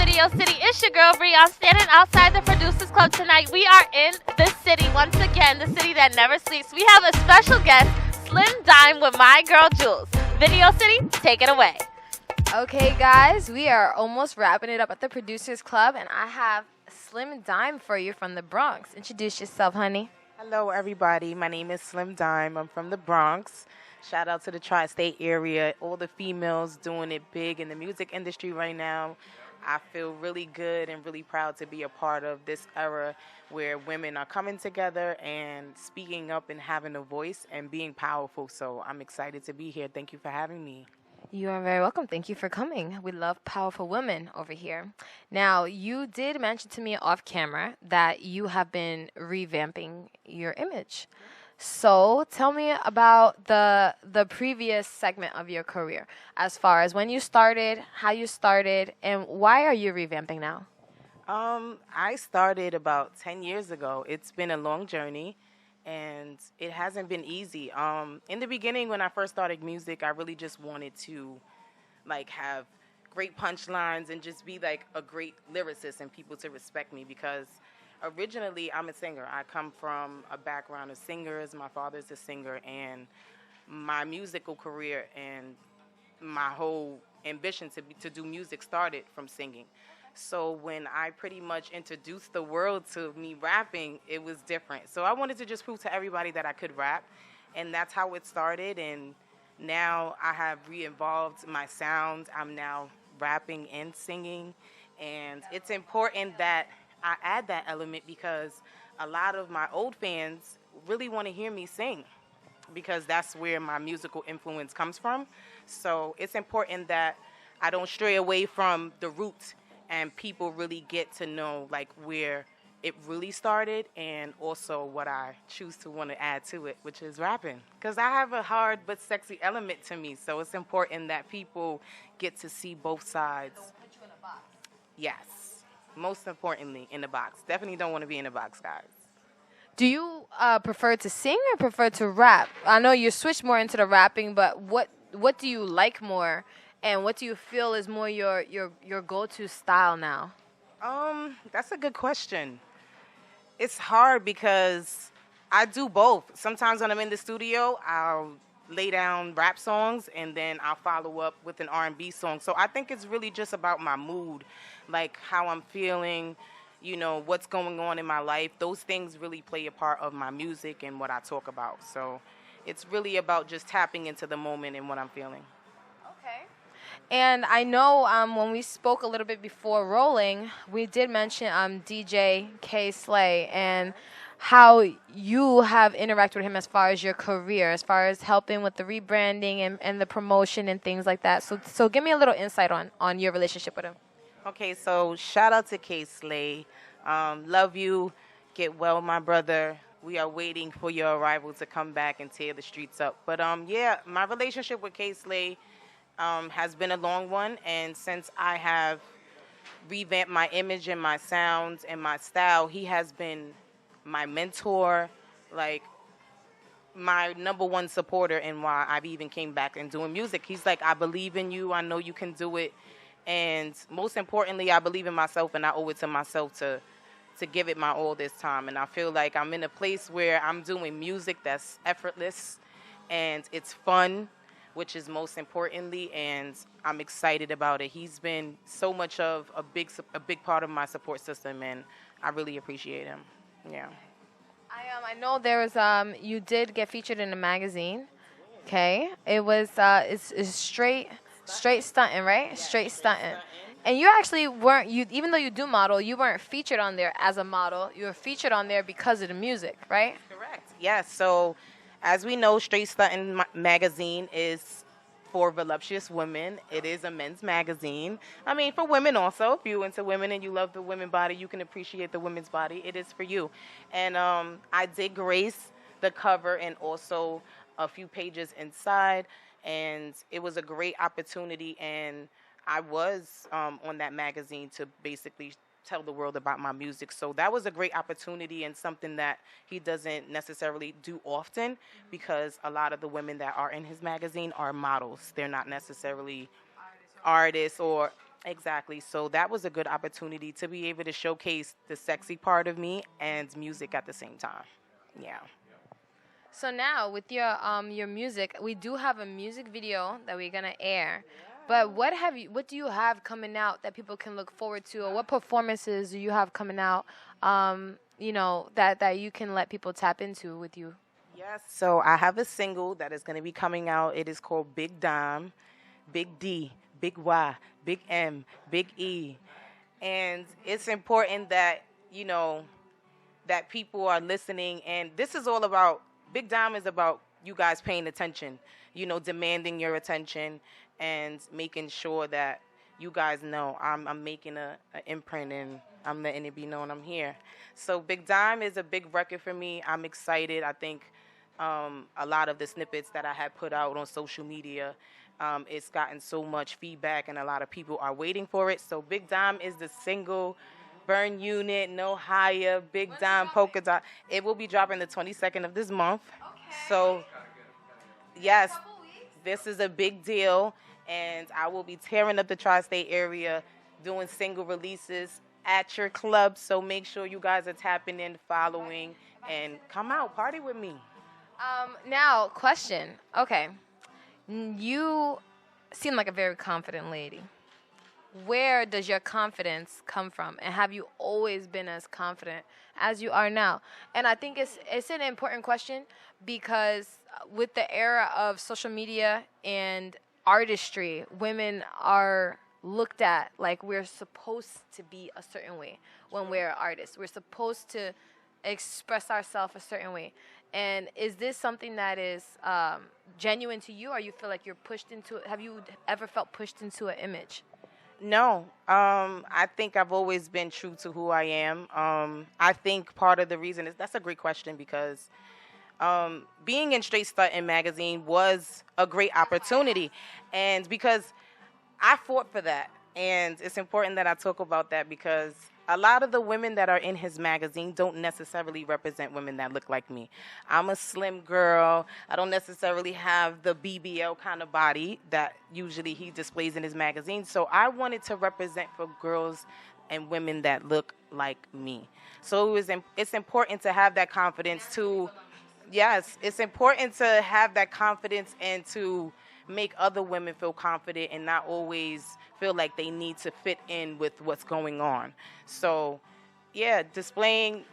Video City. It's your girl Bree. I'm standing outside the Producers Club tonight. We are in the city once again, the city that never sleeps. We have a special guest, Slim Dyme, with my girl Jewelz. Video City, take it away. Okay, guys, we are almost wrapping it up at the Producers Club, and I have Slim Dyme for you from the Bronx. Introduce yourself, honey. Hello, everybody. My name is Slim Dyme. I'm from the Bronx. Shout out to the tri-state area, all the females doing it big in the music industry right now. I feel really good and really proud to be a part of this era where women are coming together and speaking up and having a voice and being powerful. So I'm excited to be here. Thank you for having me. You are very welcome. Thank you for coming. We love powerful women over here. Now, you did mention to me off camera that you have been revamping your image. So tell me about the previous segment of your career, as far as when you started, how you started, and why are you revamping now? I started about 10 years ago. It's been a long journey, and it hasn't been easy. In the beginning, when I first started music, I really just wanted to, have great punchlines and just be, a great lyricist and people to respect me because originally, I'm a singer. I come from a background of singers. My father's a singer, and my musical career and my whole ambition to do music started from singing. So when I pretty much introduced the world to me rapping, it was different. So I wanted to just prove to everybody that I could rap, and that's how it started. And now I have re-involved my sound. I'm now rapping and singing, and it's important that I add that element because a lot of my old fans really want to hear me sing because that's where my musical influence comes from. So it's important that I don't stray away from the roots and people really get to know where it really started and also what I choose to want to add to it, which is rapping. Because I have a hard but sexy element to me, so it's important that people get to see both sides. Don't put you in a box. Yes. Most importantly, in the box. Definitely don't want to be in the box, guys. Do you prefer to sing or prefer to rap? I know you switched more into the rapping, but what do you like more, and what do you feel is more your go-to style now? That's a good question. It's hard because I do both. Sometimes when I'm in the studio, I'll lay down rap songs and then I'll follow up with an R&B song. So I think it's really just about my mood, how I'm feeling, what's going on in my life. Those things really play a part of my music and what I talk about. So it's really about just tapping into the moment and what I'm feeling. Okay. And I know when we spoke a little bit before rolling, we did mention DJ K Slay and how you have interacted with him as far as your career, as far as helping with the rebranding and the promotion and things like that. So give me a little insight on your relationship with him. Okay, so shout out to K Slay. Love you. Get well, my brother. We are waiting for your arrival to come back and tear the streets up. But my relationship with K Slay has been a long one, and since I have revamped my image and my sound and my style, he has been my mentor, my number one supporter in why I've even came back and doing music. He's I believe in you. I know you can do it. And most importantly, I believe in myself, and I owe it to myself to give it my all this time. And I feel like I'm in a place where I'm doing music that's effortless and it's fun, which is most importantly, and I'm excited about it. He's been so much of a big part of my support system, and I really appreciate him. Yeah. I know there was you did get featured in a magazine. Okay, it was it's straight stunting, right? Yeah, straight stunting. And you actually weren't even though you do model, you weren't featured on there as a model. You were featured on there because of the music, right? Correct. Yes. So, as we know, Straight Stunting magazine is for voluptuous women. It is a men's magazine. I mean, for women also. If you're into women and you love the women's body, you can appreciate the women's body. It is for you. And I did grace the cover and also a few pages inside. And it was a great opportunity. And I was on that magazine to basically tell the world about my music. So that was a great opportunity and something that he doesn't necessarily do often because a lot of the women that are in his magazine are models. They're not necessarily artists or Exactly. So that was a good opportunity to be able to showcase the sexy part of me and music at the same time. Yeah. So now with your music, we do have a music video that we're gonna air. But what do you have coming out that people can look forward to, or what performances do you have coming out? That you can let people tap into with you. Yes. So I have a single that is going to be coming out. It is called Big Dyme, Big D, Big Y, Big M, Big E. And it's important that, that people are listening. And this is all about, Big Dyme is about you guys paying attention, demanding your attention and making sure that you guys know I'm making a imprint and I'm letting it be known I'm here. So Big Dyme is a big record for me. I'm excited. I think a lot of the snippets that I had put out on social media, it's gotten so much feedback and a lot of people are waiting for it. So Big Dyme is the single. Burn Unit, No Higher, Big Dyme, Polka Dot. It will be dropping the 22nd of this month. Okay. So, yes, this is a big deal, and I will be tearing up the tri-state area, doing single releases at your club. So make sure you guys are tapping in, following, and come out, party with me. Now, question. Okay, you seem like a very confident lady. Where does your confidence come from, and have you always been as confident as you are now? And I think it's an important question because with the era of social media and artistry, women are looked at like we're supposed to be a certain way when we're artists. We're supposed to express ourselves a certain way. And is this something that is genuine to you, or you feel like you're pushed into it? Have you ever felt pushed into an image? No, I think I've always been true to who I am. I think part of the reason is that's a great question because being in Straight Stuntin' magazine was a great opportunity, and because I fought for that, and it's important that I talk about that because a lot of the women that are in his magazine don't necessarily represent women that look like me. I'm a slim girl. I don't necessarily have the BBL kind of body that usually he displays in his magazine. So I wanted to represent for girls and women that look like me. So it's important to have that confidence to, yes, it's important to have that confidence and to make other women feel confident and not always feel like they need to fit in with what's going on. So, yeah, displaying,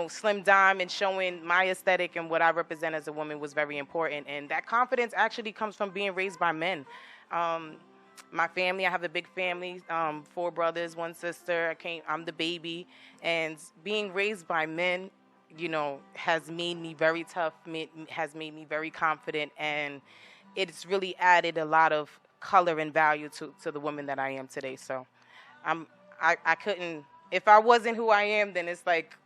Slim Dyme and showing my aesthetic and what I represent as a woman was very important. And that confidence actually comes from being raised by men. My family, I have a big family, 4 brothers, 1 sister. I'm the baby. And being raised by men, has made me very tough, has made me very confident, and it's really added a lot of color and value to the woman that I am today. So I couldn't, if I wasn't who I am, then it's like,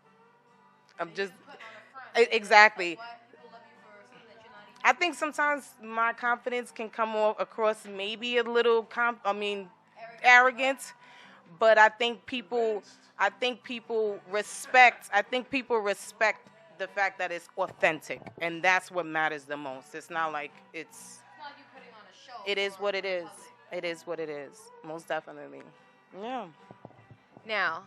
I'm just, exactly. I think sometimes my confidence can come across maybe a little, arrogant, but I think people respect the fact that it's authentic, and that's what matters the most. It's not like it's not you putting on a show. It is what it is. It is what it is. Most definitely. Yeah. Now,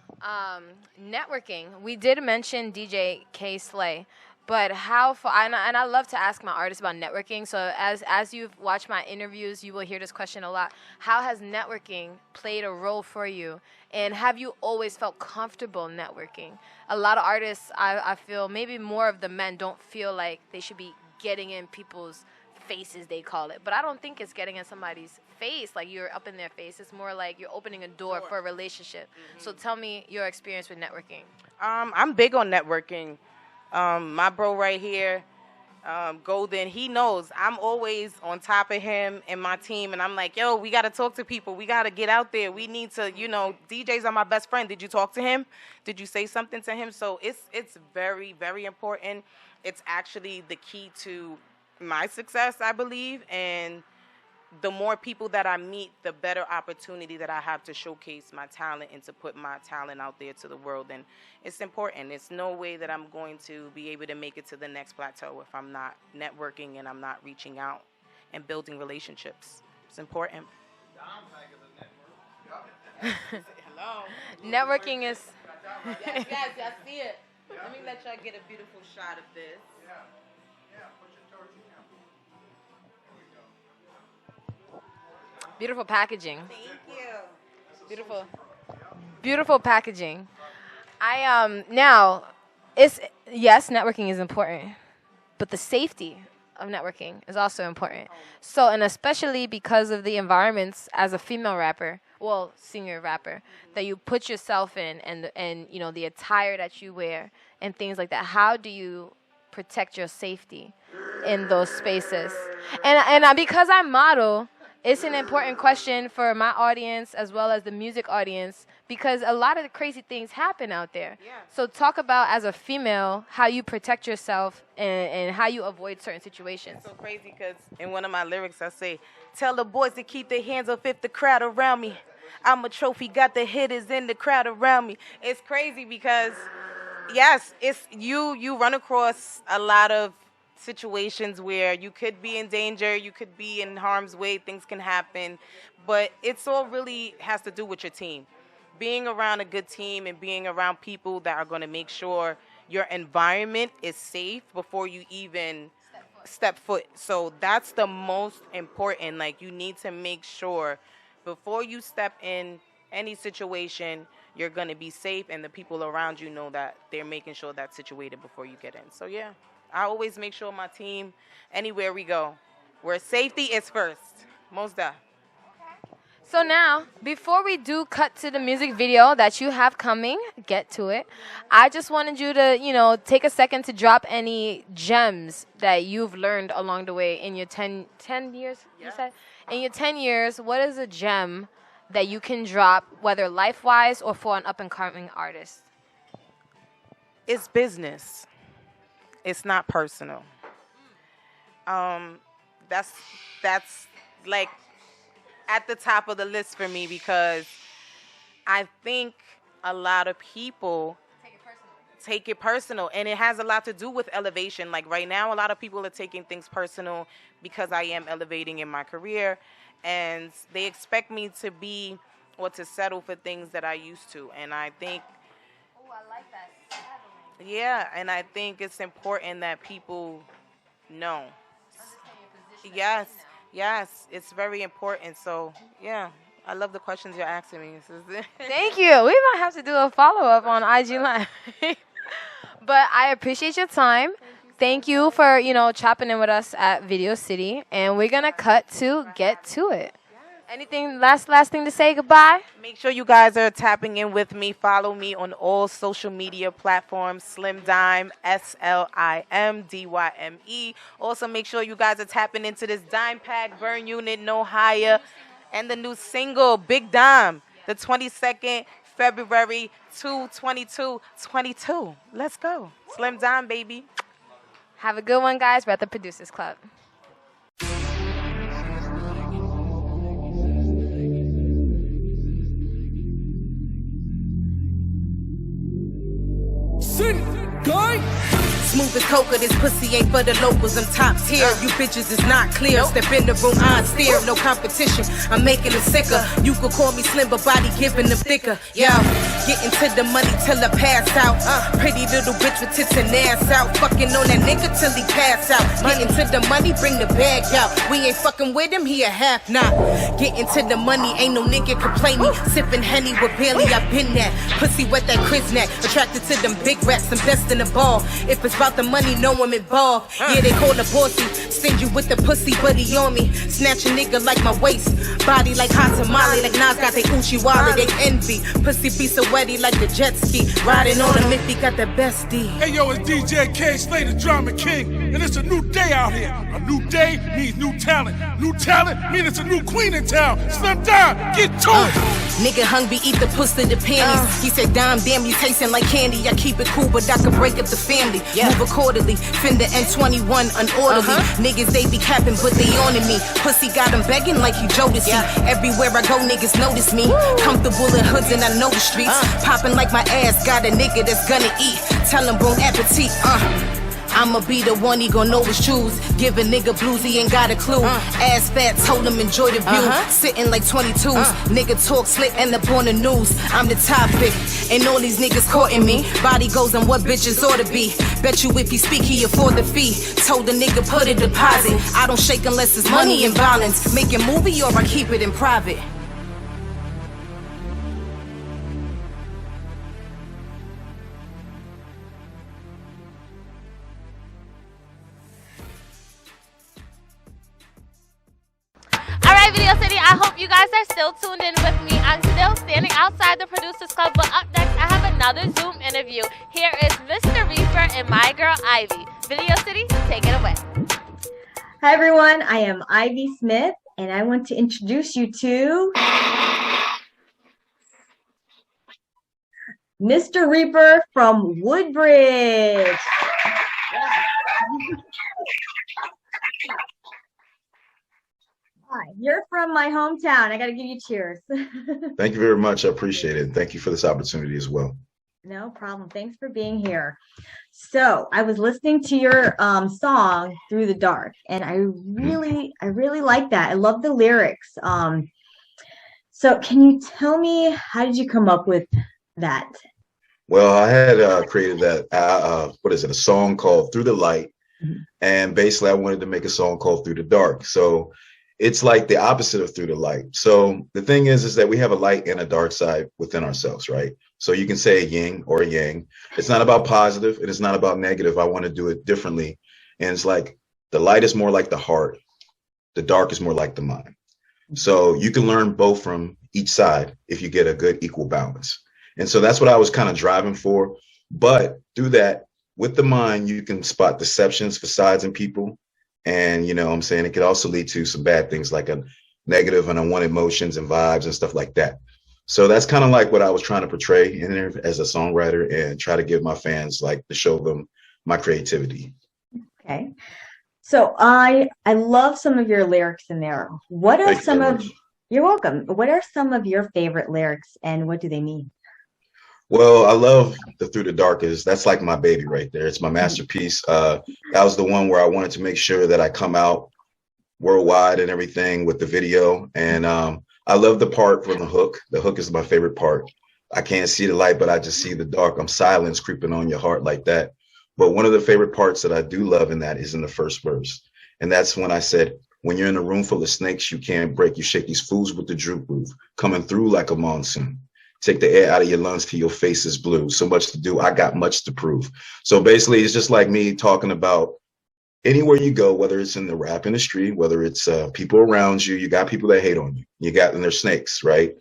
networking. We did mention DJ K Slay, but how far? And I love to ask my artists about networking. So as you've watched my interviews, you will hear this question a lot. How has networking played a role for you? And have you always felt comfortable networking? A lot of artists, I feel, maybe more of the men don't feel like they should be getting in people's faces, they call it. But I don't think it's getting in somebody's face, like you're up in their face. It's more like you're opening a door for a relationship. Mm-hmm. So tell me your experience with networking. I'm big on networking. My bro right here, Golden, he knows I'm always on top of him and my team, and I'm like, yo, we got to talk to people. We got to get out there. We need to, DJs are my best friend. Did you talk to him? Did you say something to him? So it's very, very important. It's actually the key to my success, I believe, and the more people that I meet, the better opportunity that I have to showcase my talent and to put my talent out there to the world. And it's important. It's no way that I'm going to be able to make it to the next plateau if I'm not networking and I'm not reaching out and building relationships. It's important. Hello. Networking is. Yes, guys, y'all see it. Let me let y'all get a beautiful shot of this. Beautiful packaging. Thank you. Beautiful. Beautiful packaging. Now, it's yes, networking is important, but the safety of networking is also important. So, and especially because of the environments as a female rapper, well, senior rapper, that you put yourself in, and you know the attire that you wear and things like that. How do you protect your safety in those spaces? And because I model, it's an important question for my audience as well as the music audience, because a lot of the crazy things happen out there. Yeah. So talk about, as a female, how you protect yourself and how you avoid certain situations. It's so crazy because in one of my lyrics I say, tell the boys to keep their hands up if the crowd around me. I'm a trophy, got the hitters in the crowd around me. It's crazy because, yes, it's you run across a lot of situations where you could be in danger, you could be in harm's way, things can happen, but it's all really has to do with your team. Being around a good team and being around people that are going to make sure your environment is safe before you even step foot. So that's the most important. Like, you need to make sure before you step in any situation, you're going to be safe, and the people around you know that they're making sure that's situated before you get in. So yeah, I always make sure my team, anywhere we go, where safety is first. Most definitely. So now, before we do cut to the music video that you have coming, get to it, I just wanted you to, take a second to drop any gems that you've learned along the way in your 10 years, you said? In your 10 years, what is a gem that you can drop, whether life-wise or for an up-and-coming artist? It's business. It's not personal. That's like at the top of the list for me, because I think a lot of people take it personal, and it has a lot to do with elevation. Like right now, a lot of people are taking things personal because I am elevating in my career, and they expect me to be or to settle for things that I used to. And I think, Oh, I like that. Settling. yeah, and I think it's important that people know. Understand your position. Yes, yes, it's very important. So, yeah, I love the questions you're asking me. Thank you. We might have to do a follow-up on IG Live. But I appreciate your time. Thank you for, chopping in with us at Video City. And we're going to cut to get to it. Anything, last thing to say goodbye? Make sure you guys are tapping in with me. Follow me on all social media platforms, Slim Dyme, SLIMDYME. Also, make sure you guys are tapping into this Dyme Pack, Burn Unit, No Higher, and the new single, Big Dyme, the 22nd February 2022. Let's go. Slim Dyme, baby. Have a good one, guys. We're at the Producers Club. Smooth as coca, this pussy ain't for the locals, I'm top tier. You bitches is not clear. Step in the room, I steer, no competition. I'm making them sicker. You could call me slim, but body giving them thicker. Yo, getting to the money till I pass out. Pretty little bitch with tits and ass out. Fucking on that nigga till he pass out. Getting to the money, bring the bag out. We ain't fucking with him, he a half knot. Getting to the money, ain't no nigga complaining. Sipping Henny with Bailey, I been that. Pussy wet that Kriznak. Attracted to them big rats, I'm best in the ball. If it's about the money, no I'm involved. Yeah, they call the bossy. Stingy with the pussy, but he on me. Snatch a nigga like my waist. Body like hot tamale, like Nas got they Uchi wallet, they envy. Pussy be so wetty like the jet ski. Riding on him if he got the bestie. Hey yo, it's DJ K, Slay the Drama King. And it's a new day out here. A new day means new talent. New talent means it's a new queen in town. Slim down, get to it. Nigga hungry, eat the pussy, the panties. He said, damn, you tasting like candy. I keep it cool, but I could break up the family. Move accordingly. Fender N21 unorderly. Niggas, they be capping, but they on me. Pussy got him begging like he Jodeci. Everywhere I go, niggas notice me. Comfortable in hoods and I know the streets. Popping like my ass, got a nigga that's gonna eat. Tell him bon appetit. I'ma be the one he gon' know his shoes. Give a nigga blues, he ain't got a clue. Ass fat, told him enjoy the view. Sitting like 22s. Nigga talk slick, end up on the news. I'm the topic, and all these niggas courting me. Body goes on what bitches ought to be. Bet you if he speak, he afford the fee. Told the nigga put a deposit. I don't shake unless it's money and violence. Make a movie or I keep it in private. Alright, Video City, I hope you guys are still tuned in with me. I'm still standing outside the Producers Club, but up next I have another Zoom interview. Here is Mr.Reaper and my girl Ivy. Video City, take it away. Hi everyone, I am Ivy Smith, and I want to introduce you to Mr.Reaper from Woodbridge. Hi, you're from my hometown. I got to give you cheers. Thank you very much. I appreciate it. Thank you for this opportunity as well. No problem. Thanks for being here. So I was listening to your song Through the Dark, and I really like that. I love the lyrics. So can you tell me, how did you come up with that? Well, I had created that, a song called Through the Light. And basically I wanted to make a song called Through the Dark. So it's like the opposite of Through the Light. So the thing is that we have a light and a dark side within ourselves, right? So you can say a yin or a yang. It's not about positive and it's not about negative. I want to do it differently. And it's like the light is more like the heart. The dark is more like the mind. So you can learn both from each side if you get a good equal balance. And so that's what I was kind of driving for. But through that, with the mind, you can spot deceptions, facades in people. And, you know what I'm saying, it could also lead to some bad things like a negative and unwanted emotions and vibes and stuff like that. So that's kind of like what I was trying to portray in there as a songwriter and try to give my fans, like, to show them my creativity. Okay. So I love some of your lyrics in there. What are some of, you're welcome. What are some of your favorite lyrics and what do they mean? Well, I love the Through the Dark. That's like my baby right there. It's my masterpiece. That was the one where I wanted to make sure that I come out worldwide and everything with the video. And I love the part from the hook. The hook is my favorite part. I can't see the light, but I just see the dark. I'm silence creeping on your heart like that. But one of the favorite parts that I do love in that is in the first verse. And that's when I said, when you're in a room full of snakes, you can't break. You shake these fools with the droop roof, coming through like a monsoon. Take the air out of your lungs till your face is blue. So much to do. I got much to prove. So basically, it's just like me talking about anywhere you go, whether it's in the rap industry, whether it's people around you, you got people that hate on you. You got, and they're snakes, right?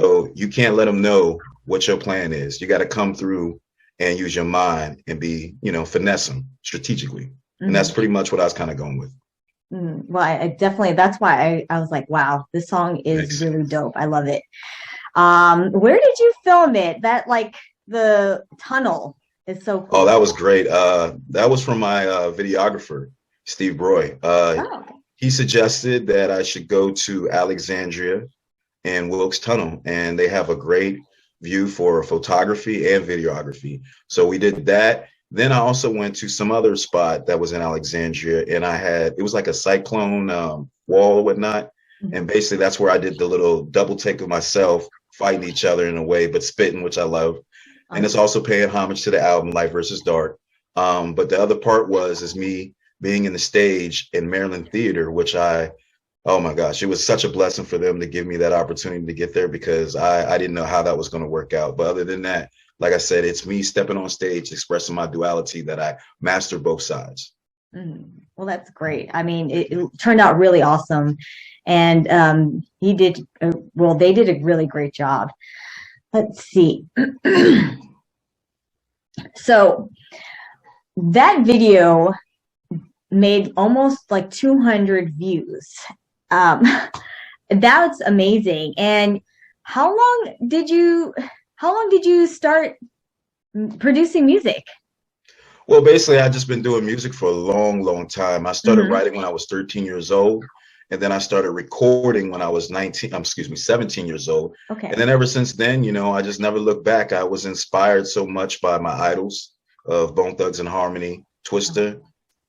So you can't let them know what your plan is. You got to come through and use your mind and be, you know, finesse them strategically. And that's pretty much what I was kind of going with. Well, I definitely, that's why I was like, wow, this song is really dope. I love it. Where did you film it? That, like, the tunnel is so cool. Oh, that was great. That was from my videographer, Steve Broy. He suggested that I should go to Alexandria and Wilkes Tunnel, and they have a great view for photography and videography. So we did that. Then I also went to some other spot that was in Alexandria, and it was like a cyclone wall or whatnot. And basically that's where I did the little double take of myself fighting each other in a way, but spitting, which I love. And it's also paying homage to the album Light versus Dark. But the other part is me being in the stage in Maryland Theater, which oh my gosh, it was such a blessing for them to give me that opportunity to get there, because I didn't know how that was going to work out. But other than that, like I said, it's me stepping on stage, expressing my duality, that I master both sides. Well, that's great. I mean, it turned out really awesome. And they did a really great job. Let's see. So that video made almost like 200 views. That's amazing. And how long did you start producing music? Well, basically, I've just been doing music for a long, long time. I started writing when I was 13 years old. And then I started recording when I was 17 years old. Okay. And then ever since then, you know, I just never looked back. I was inspired so much by my idols of Bone Thugs and Harmony, Twister,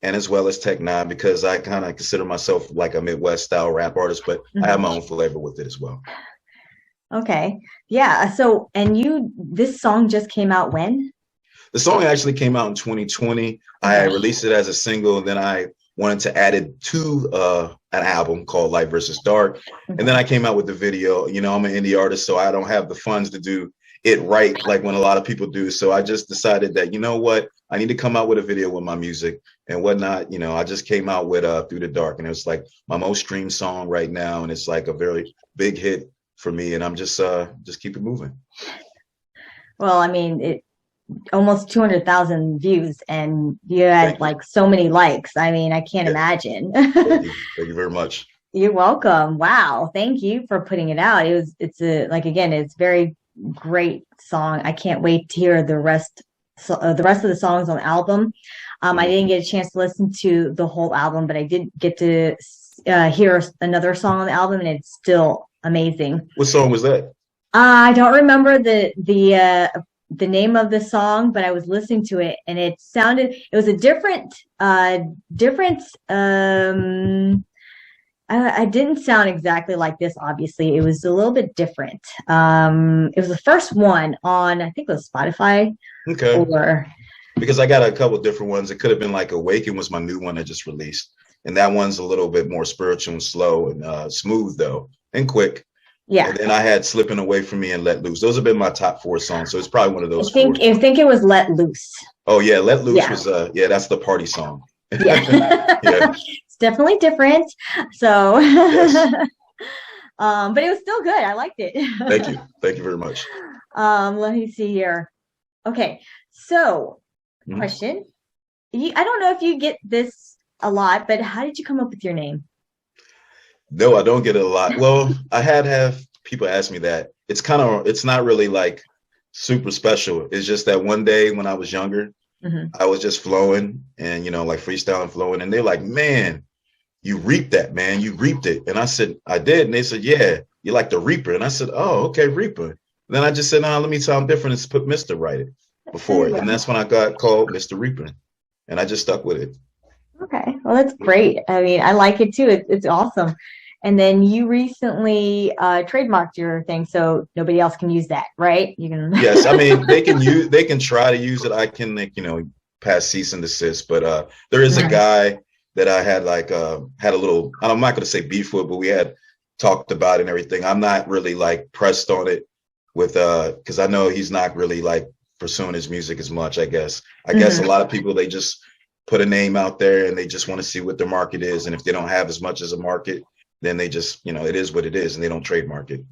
and as well as Tech Nine, because I kind of consider myself like a Midwest style rap artist, but I have my own flavor with it as well. Okay. Yeah. So, and this song just came out when? The song actually came out in 2020. I released it as a single, and then I wanted to add it to an album called Light versus Dark. And then I came out with the video. You know, I'm an indie artist, so I don't have the funds to do it right like when a lot of people do. So I just decided that, you know what, I need to come out with a video with my music and whatnot. You know, I just came out with Through the Dark, and it's like my most streamed song right now, and it's like a very big hit for me, and I'm just keep it moving. Well, I mean, it almost 200,000 views, and you had like so many likes. I mean, I can't imagine. Thank you very much. You're welcome. Wow, thank you for putting it out. It's very great song. I can't wait to hear the rest of the songs on the album. I didn't get a chance to listen to the whole album, but I did get to hear another song on the album, and it's still amazing. What song was that? I don't remember the name of the song, but I was listening to it, and it was a different I didn't sound exactly like this, obviously. It was a little bit different. It was the first one on, I think it was Spotify. Okay. Because I got a couple of different ones. It could have been like Awaken was my new one I just released. And that one's a little bit more spiritual and slow and smooth, though, and quick. Yeah. And then I had Slipping Away From Me and Let Loose. Those have been my top 4 songs. So it's probably one of those. I think it was Let Loose. Oh, yeah. Let Loose was, that's the party song. Yeah. Yeah. It's definitely different. So, yes. But it was still good. I liked it. Thank you. Thank you very much. Let me see here. Okay. So, question. I don't know if you get this a lot, but how did you come up with your name? No, I don't get it a lot. Well, I have people ask me that. It's not really like super special. It's just that one day when I was younger, I was just flowing and, you know, like freestyling, flowing. And they're like, man, you reaped that, man. You reaped it. And I said, I did. And they said, yeah, you're like the Reaper. And I said, oh, okay, Reaper. And then I just said, no, let me sound different and put Mr. right before it. And that's when I got called Mr.Reaper. And I just stuck with it. Okay. Well, that's great. I mean, I like it too. It's awesome. And then you recently trademarked your thing, so nobody else can use that, right? You can. Yes, I mean they can try to use it. I can, like, you know, pass cease and desist. But there is a guy that I had had a little. I'm not going to say beef with, but we had talked about it and everything. I'm not really like pressed on it with because I know he's not really like pursuing his music as much. I guess a lot of people, they just put a name out there and they just want to see what their market is, and if they don't have as much as a market, then they just, you know, it is what it is, and they don't trademark it.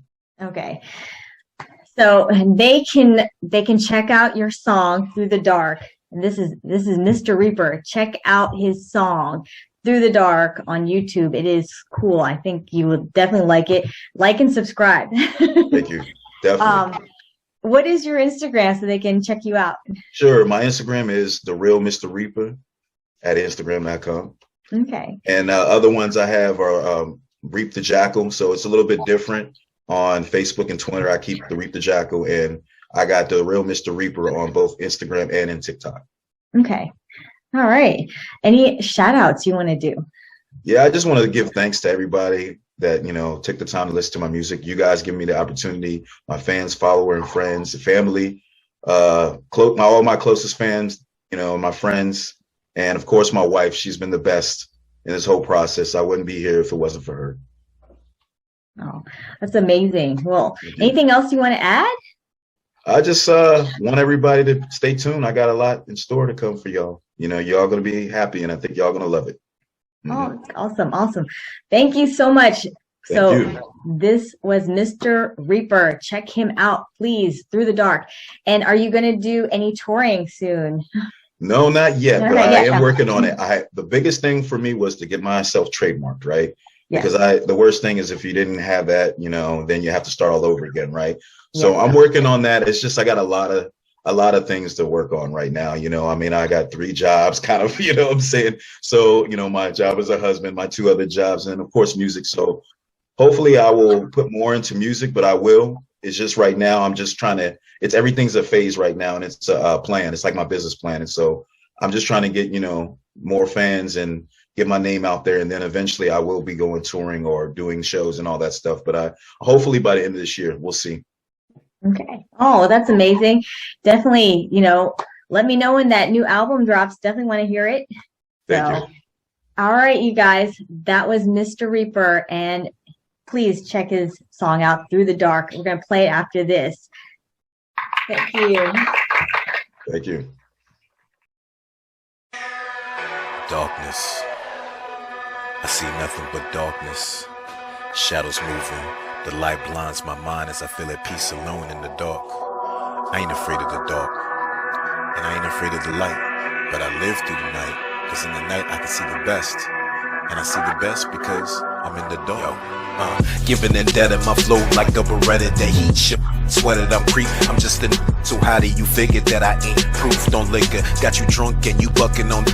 Okay. So they can check out your song Through the Dark. And this is Mr.Reaper. Check out his song Through the Dark on YouTube. It is cool. I think you will definitely like it. Like and subscribe. Thank you. Definitely. What is your Instagram so they can check you out? Sure. My Instagram is The Real Mr.Reaper at Instagram.com. Okay. And other ones I have are Reap the Jackal, so it's a little bit different on Facebook and Twitter. I keep the Reap the Jackal, and I got The Real Mr.Reaper on both Instagram and in TikTok. Okay. All right. Any shout outs you want to do? Yeah, I just want to give thanks to everybody that, you know, took the time to listen to my music. You guys give me the opportunity, my fans, followers, and friends, family, all my closest fans, you know, my friends, and of course my wife. She's been the best in this whole process. I wouldn't be here if it wasn't for her. Oh, that's amazing. Well, anything else you want to add? I just want everybody to stay tuned. I got a lot in store to come for y'all. You know, y'all going to be happy, and I think y'all going to love it. Oh, that's awesome. Awesome. Thank you so much. Thank you. This was Mr.Reaper. Check him out, please, Through the Dark. And are you going to do any touring soon? No, not yet, but I am working on it. The biggest thing for me was to get myself trademarked, right? Yeah. Because the worst thing is if you didn't have that, you know, then you have to start all over again, right? So I'm working on that. It's just I got a lot of things to work on right now. You know, I mean, I got 3 jobs, kind of, you know what I'm saying? So, you know, my job as a husband, my 2 other jobs, and of course music. So hopefully I will put more into music, but I will. It's just right now I'm just trying to, everything's a phase right now, and it's a plan. It's like my business plan. And so I'm just trying to get, more fans and get my name out there. And then eventually I will be going touring or doing shows and all that stuff. But hopefully by the end of this year, we'll see. Okay. Oh, well, that's amazing. Definitely, let me know when that new album drops. Definitely want to hear it. Thank you. All right, you guys, that was Mr.Reaper, and please check his song out, Through the Dark. We're going to play it after this. Thank you. Thank you. Darkness. I see nothing but darkness. Shadows moving. The light blinds my mind as I feel at peace alone in the dark. I ain't afraid of the dark, and I ain't afraid of the light, but I live through the night. Cause in the night I can see the best, and I see the best because I'm in the dark. Giving and dead in my flow like a Beretta. The heat ship, sweated, I'm creep. I'm just a so how do you figure that I ain't proof? Don't liquor, got you drunk and you bucking on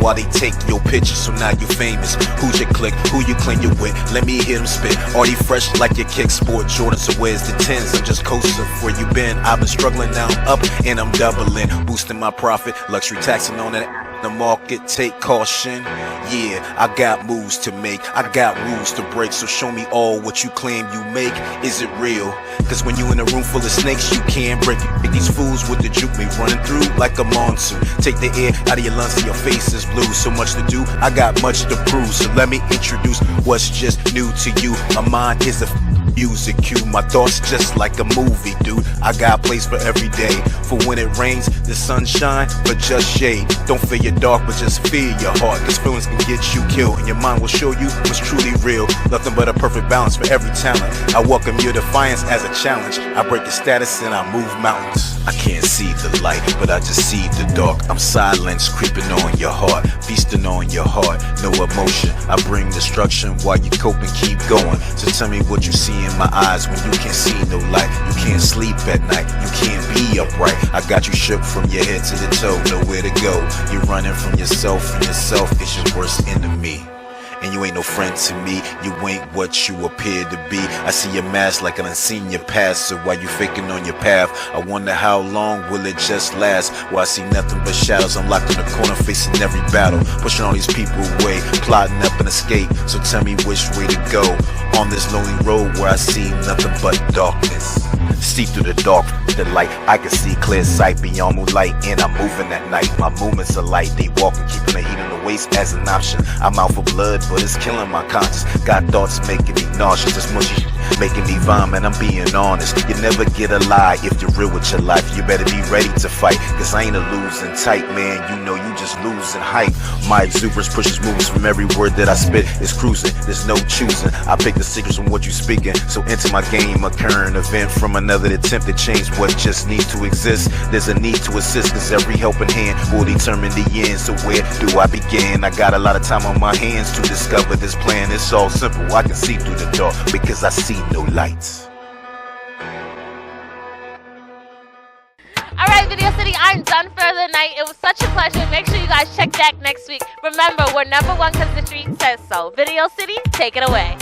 while they take your picture. So now you famous. Who's your clique? Who you claim you with? Let me hear them spit. Are they fresh like your kick sport Jordan? So where's the 10s? I'm just coasting where you been. I've been struggling, now I'm up and I'm doubling, boosting my profit. Luxury taxing on it. The market, take caution. Yeah, I got moves to make, I got rules to break. So show me all what you claim you make. Is it real? Cause when you in a room full of snakes, you can't break it. These fools with the juke me running through like a monsoon. Take the air out of your lungs and your face is blue. So much to do, I got much to prove. So let me introduce what's just new to you. My mind is a music cue, my thoughts just like a movie, dude. I got place for every day. For when it rains, the sunshine, but just shade. Don't fear your dark, but just fear your heart. Cause feelings can get you killed, and your mind will show you what's truly real. Nothing but a perfect balance for every talent. I welcome your defiance as a challenge. I break your status and I move mountains. I can't see the light, but I just see the dark. I'm silence creeping on your heart, feasting on your heart. No emotion, I bring destruction while you cope and keep going. So tell me what you see in my eyes when you can't see no light. You can't sleep at night, you can't be upright. I got you shook from your head to the toe, nowhere to go. You're running from yourself, and yourself is your worst enemy. And you ain't no friend to me, you ain't what you appear to be. I see your mask like I done seen your past. So while you faking on your path, I wonder how long will it just last. Well, I see nothing but shadows, I'm locked in the corner facing every battle, pushing all these people away, plotting up an escape. So tell me which way to go on this lonely road where I see nothing but darkness. See through the dark, the light, I can see clear sight beyond moonlight. And I'm moving at night, my movements are light. They walking, keeping the heat in the waist as an option. I'm out for blood, but it's killing my conscience. Got thoughts making me nauseous, it's mushy, making me vomit. I'm being honest, you never get a lie if you're real with your life. You better be ready to fight, cause I ain't a losing type, man. You know you just losing hype. My exuberance pushes moves from every word that I spit. It's cruising, there's no choosing. I pick the secrets from what you speaking. So enter my game, a current event from another attempt to change what just needs to exist. There's a need to assist, cause every helping hand will determine the end. So where do I begin? I got a lot of time on my hands to discover this plan. It's all simple, I can see through the dark because I see no lights. Alright, Video City, I'm done for the night. It was such a pleasure. Make sure you guys check back next week. Remember, we're #1 because the street says so. Video City, take it away.